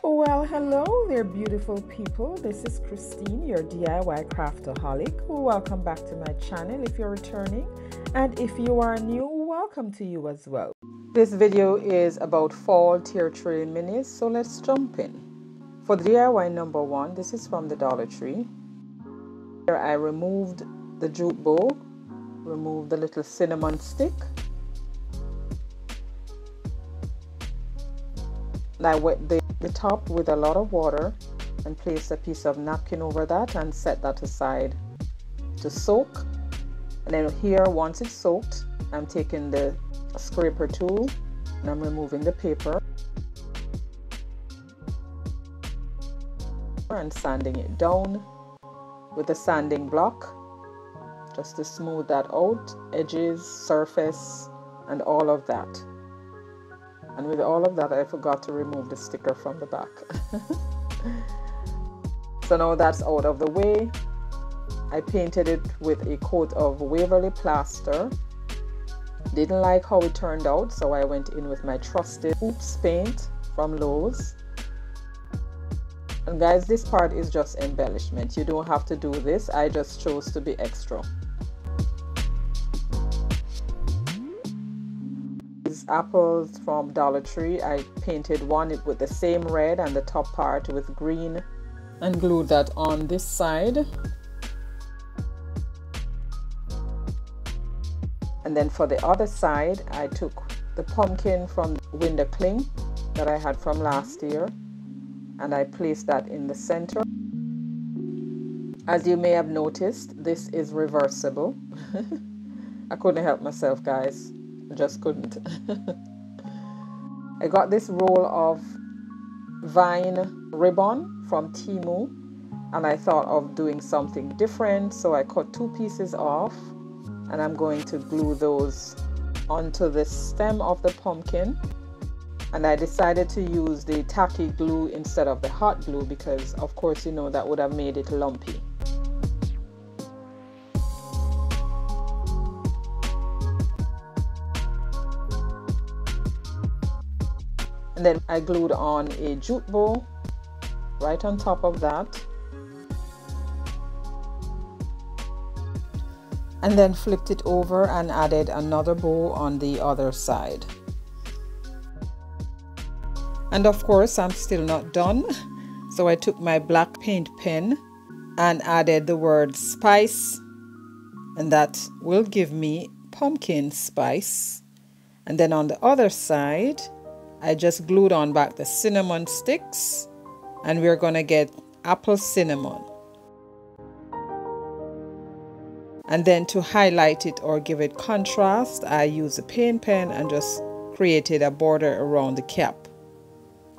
Well, hello there, beautiful people. This is Christine, your DIY craftaholic. Welcome back to my channel if you're returning, and if you are new, welcome to you as well. This video is about fall Corrie Minis, so let's jump in. For the DIY number one, this is from the Dollar Tree. Here I removed the jute bow, removed the little cinnamon stick, and I wet the top with a lot of water and place a piece of napkin over that and set that aside to soak. And then here, once it's soaked, I'm taking the scraper tool and I'm removing the paper and sanding it down with a sanding block just to smooth that out, edges, surface, and all of that. And with all of that, I forgot to remove the sticker from the back. So now that's out of the way. I painted it with a coat of Waverly plaster. Didn't like how it turned out, so I went in with my trusted Oops paint from Lowe's. And guys, this part is just embellishment. You don't have to do this. I just chose to be extra. Apples from Dollar Tree, I painted one with the same red and the top part with green and glued that on this side. And then for the other side, I took the pumpkin from Window Cling that I had from last year and I placed that in the center. As you may have noticed, this is reversible. I couldn't help myself, guys. I just couldn't. I got this roll of vine ribbon from Temu and I thought of doing something different, so I cut two pieces off and I'm going to glue those onto the stem of the pumpkin. And I decided to use the tacky glue instead of the hot glue because of course you know that would have made it lumpy. And then I glued on a jute bow right on top of that. And then flipped it over and added another bow on the other side. And of course, I'm still not done. So I took my black paint pen and added the word spice. And that will give me pumpkin spice. And then on the other side, I just glued on back the cinnamon sticks and we're gonna get apple cinnamon. And then to highlight it or give it contrast, I used a paint pen and just created a border around the cap.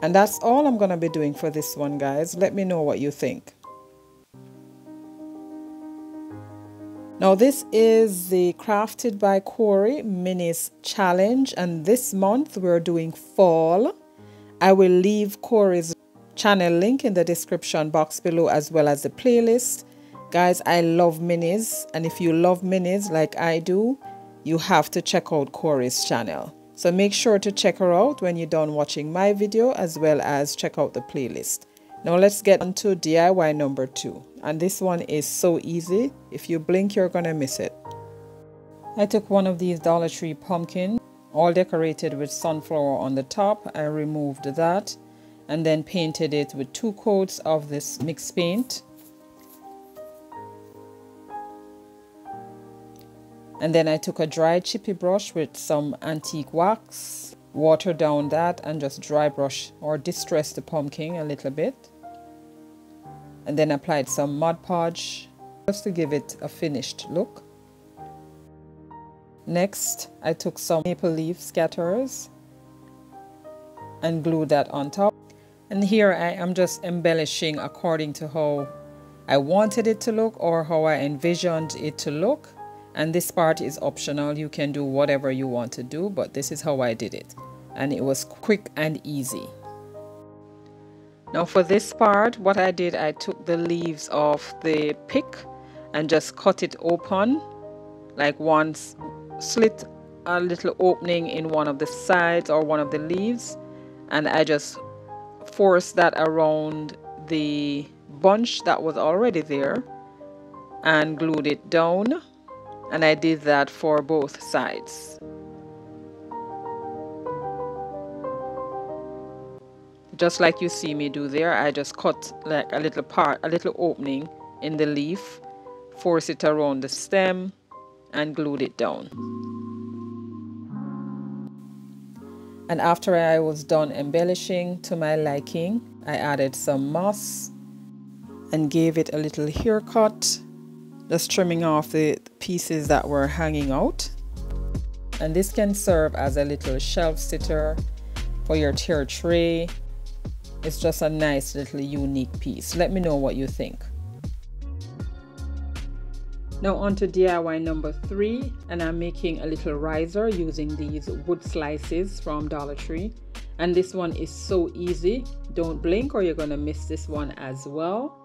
And that's all I'm gonna be doing for this one, guys. Let me know what you think. Now this is the Crafted by Corrie Minis challenge, and this month we're doing fall. I will leave Corrie's channel link in the description box below as well as the playlist. Guys, I love minis, and if you love minis like I do, you have to check out Corrie's channel. So make sure to check her out when you're done watching my video as well as check out the playlist. Now let's get on to DIY number 2. And this one is so easy. If you blink, you're gonna miss it. I took one of these Dollar Tree pumpkins, all decorated with sunflower on the top. I removed that and then painted it with 2 coats of this mixed paint. And then I took a dry chippy brush with some antique wax, water down that and just dry brush or distress the pumpkin a little bit. And then applied some Mod Podge just to give it a finished look. Next, I took some maple leaf scatters and glued that on top. And here I am just embellishing according to how I wanted it to look or how I envisioned it to look. And this part is optional. You can do whatever you want to do, but this is how I did it. And it was quick and easy. Now for this part, what I did, I took the leaves of the pick and just cut it open, like once slit a little opening in one of the sides or one of the leaves, and I just forced that around the bunch that was already there and glued it down, and I did that for both sides. Just like you see me do there, I just cut like a little opening in the leaf, force it around the stem and glued it down. And after I was done embellishing to my liking, I added some moss and gave it a little haircut, just trimming off the pieces that were hanging out. And this can serve as a little shelf sitter for your tier tray. It's just a nice little unique piece. Let me know what you think. Now on to DIY number 3, and I'm making a little riser using these wood slices from Dollar Tree. And this one is so easy. Don't blink or you're gonna miss this one as well.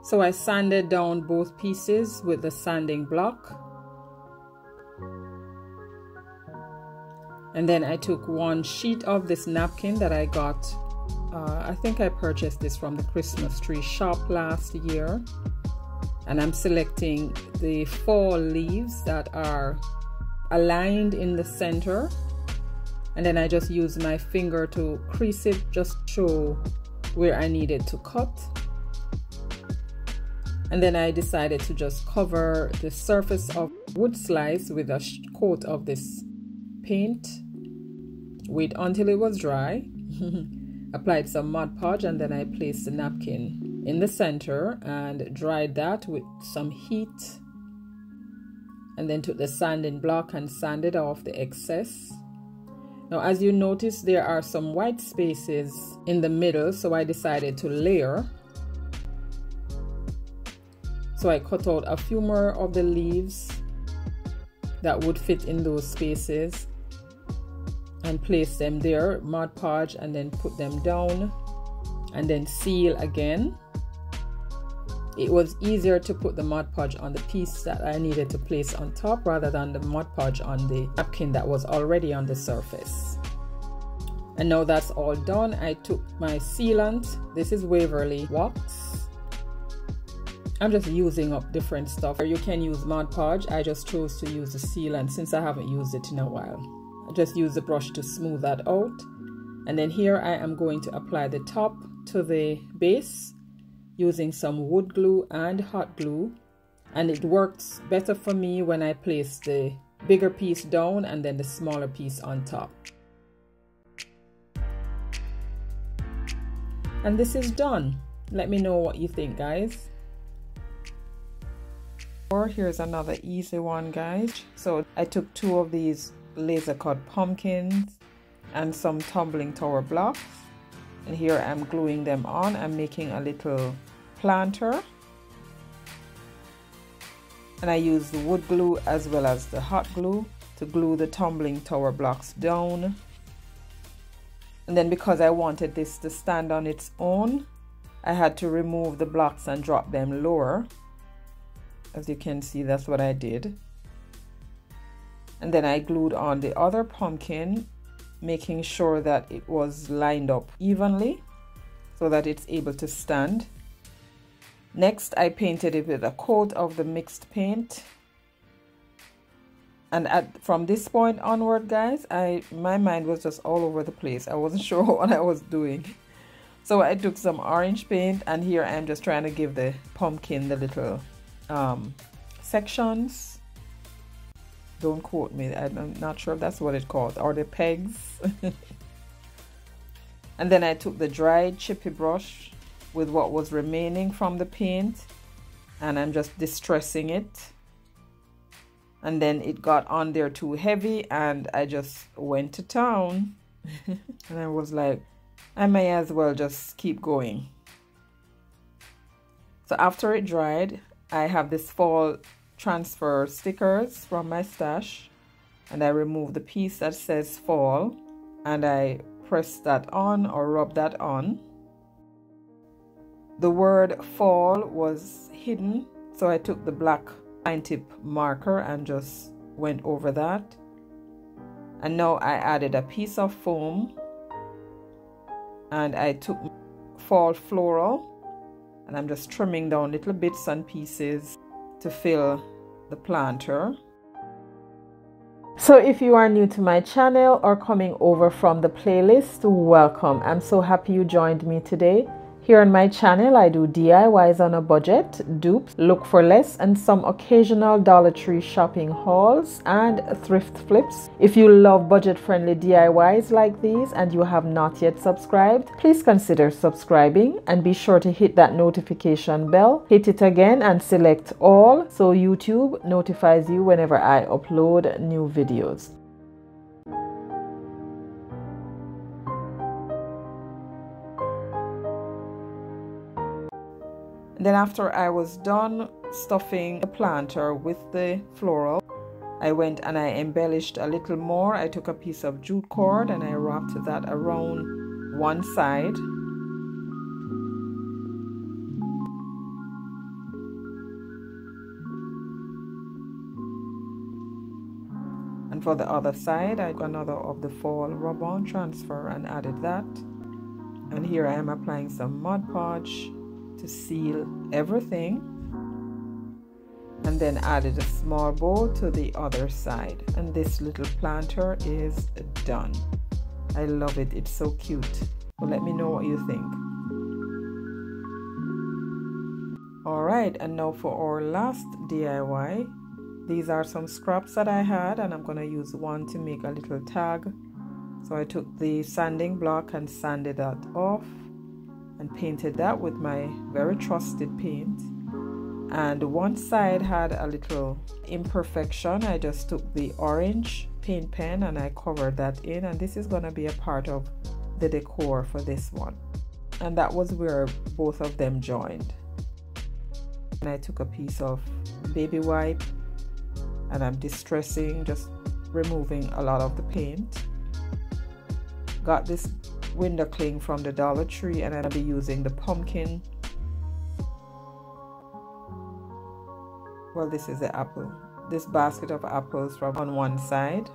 So I sanded down both pieces with the sanding block. And then I took one sheet of this napkin that I got. I think I purchased this from the Christmas tree shop last year. And I'm selecting the fall leaves that are aligned in the center. And then I just use my finger to crease it, just show where I needed to cut. And then I decided to just cover the surface of wood slice with a coat of this paint. Wait until it was dry. Applied some Mod Podge, and then I placed the napkin in the center and dried that with some heat. And then took the sanding block and sanded off the excess. Now, as you notice, there are some white spaces in the middle, so I decided to layer. So I cut out a few more of the leaves that would fit in those spaces and place them there, Mod Podge, and then put them down and then seal again. It was easier to put the Mod Podge on the piece that I needed to place on top rather than the Mod Podge on the napkin that was already on the surface. And now that's all done, I took my sealant. This is Waverly Wax. I'm just using up different stuff. You can use Mod Podge. I just chose to use the sealant since I haven't used it in a while. I just use the brush to smooth that out. And then here I am going to apply the top to the base using some wood glue and hot glue. And it works better for me when I place the bigger piece down and then the smaller piece on top. And this is done. Let me know what you think, guys. Or here's another easy one, guys. So I took 2 of these laser cut pumpkins and some tumbling tower blocks, and here I'm gluing them on. I'm making a little planter, and I use the wood glue as well as the hot glue to glue the tumbling tower blocks down. And then because I wanted this to stand on its own, I had to remove the blocks and drop them lower. As you can see, that's what I did. And then I glued on the other pumpkin, making sure that it was lined up evenly so that it's able to stand. Next, I painted it with a coat of the mixed paint. And from this point onward, guys, my mind was just all over the place. I wasn't sure what I was doing. So I took some orange paint, and here I'm just trying to give the pumpkin the little sections. Don't quote me, I'm not sure if that's what it's called, or the pegs. And then I took the dried chippy brush with what was remaining from the paint, and I'm just distressing it. And then it got on there too heavy, and I just went to town. And I was like, I may as well just keep going. So after it dried, I have this fall transfer stickers from my stash, and I remove the piece that says fall, and I press that on or rub that on. The word fall was hidden, so I took the black fine tip marker and just went over that. And now I added a piece of foam And I took fall floral and I'm just trimming down little bits and pieces to fill the planter. So if you are new to my channel or coming over from the playlist, welcome. I'm so happy you joined me today. Here on my channel, I do DIYs on a budget, dupes, look for less, and some occasional Dollar Tree shopping hauls and thrift flips. If you love budget-friendly DIYs like these and you have not yet subscribed, please consider subscribing and be sure to hit that notification bell. Hit it again and select all so YouTube notifies you whenever I upload new videos. Then after I was done stuffing the planter with the floral, I went and I embellished a little more. I took a piece of jute cord and I wrapped that around one side. And for the other side, I got another of the fall rub-on transfer and added that. And here I am applying some Mod Podge to seal everything, and then added a small bow to the other side, and this little planter is done. I love it. It's so cute. So let me know what you think. All right, and now for our last DIY. These are some scraps that I had, and I'm going to use one to make a little tag. So I took the sanding block and sanded that off and painted that with my very trusted paint. And one side had a little imperfection. I just took the orange paint pen and I covered that in, and this is going to be a part of the decor for this one. And that was where both of them joined. And I took a piece of baby wipe and I'm distressing, just removing a lot of the paint. Got this window cling from the Dollar Tree, and I'll be using the pumpkin. Well, this is the apple. This basket of apples from on one side.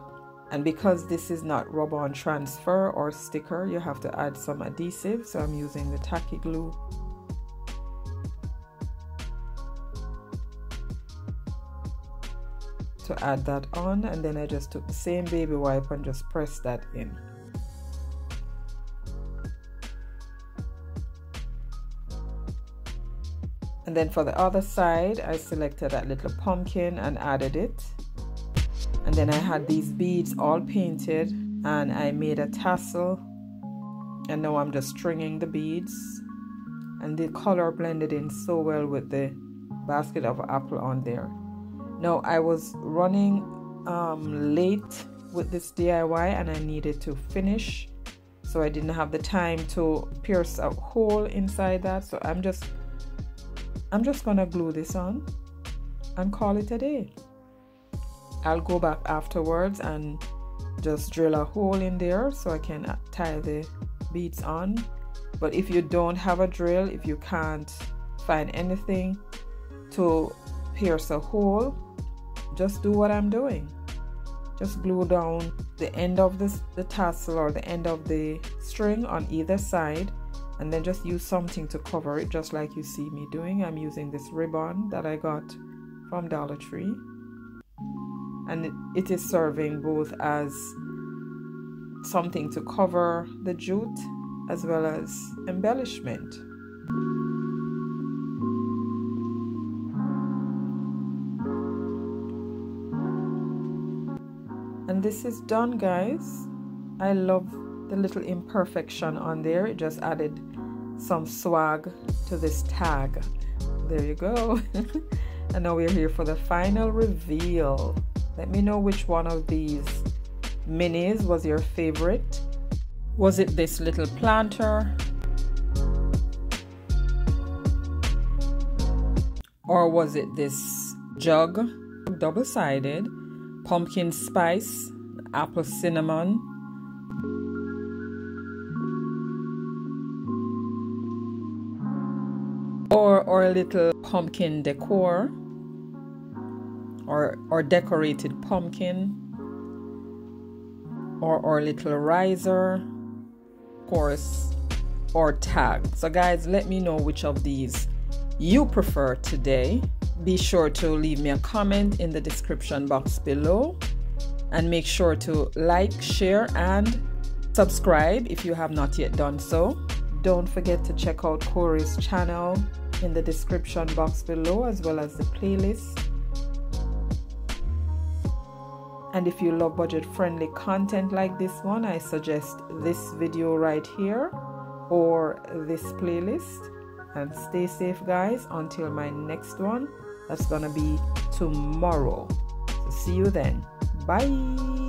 And because this is not rub-on transfer or sticker, you have to add some adhesive. So I'm using the tacky glue. To add that on, and then I just took the same baby wipe and just pressed that in. And then for the other side, I selected that little pumpkin and added it. And then I had these beads all painted and I made a tassel. And now I'm just stringing the beads. And the color blended in so well with the basket of apple on there. Now I was running late with this DIY and I needed to finish. So I didn't have the time to pierce a hole inside that. So I'm just gonna glue this on and call it a day. I'll go back afterwards and just drill a hole in there so I can tie the beads on. But if you don't have a drill, if you can't find anything to pierce a hole, just do what I'm doing. Just glue down the end of the tassel or the end of the string on either side, and then just use something to cover it, just like you see me doing. I'm using this ribbon that I got from Dollar Tree, and it is serving both as something to cover the jute as well as embellishment. And this is done, guys. I love the little imperfection on there. It just added some swag to this tag. There you go. And now we're here for the final reveal. Let me know which one of these minis was your favorite. Was it this little planter? Or was it this jug, double-sided, pumpkin spice, apple cinnamon, or a little pumpkin decor, or decorated pumpkin, or little riser? Of course, or tag. So guys, let me know which of these you prefer today. Be sure to leave me a comment in the description box below, and make sure to like, share, and subscribe if you have not yet done so. Don't forget to check out Corie's channel in the description box below, as well as the playlist. And if you love budget-friendly content like this one, I suggest this video right here or this playlist. And stay safe, guys, until my next one. That's gonna be tomorrow. So see you then. Bye.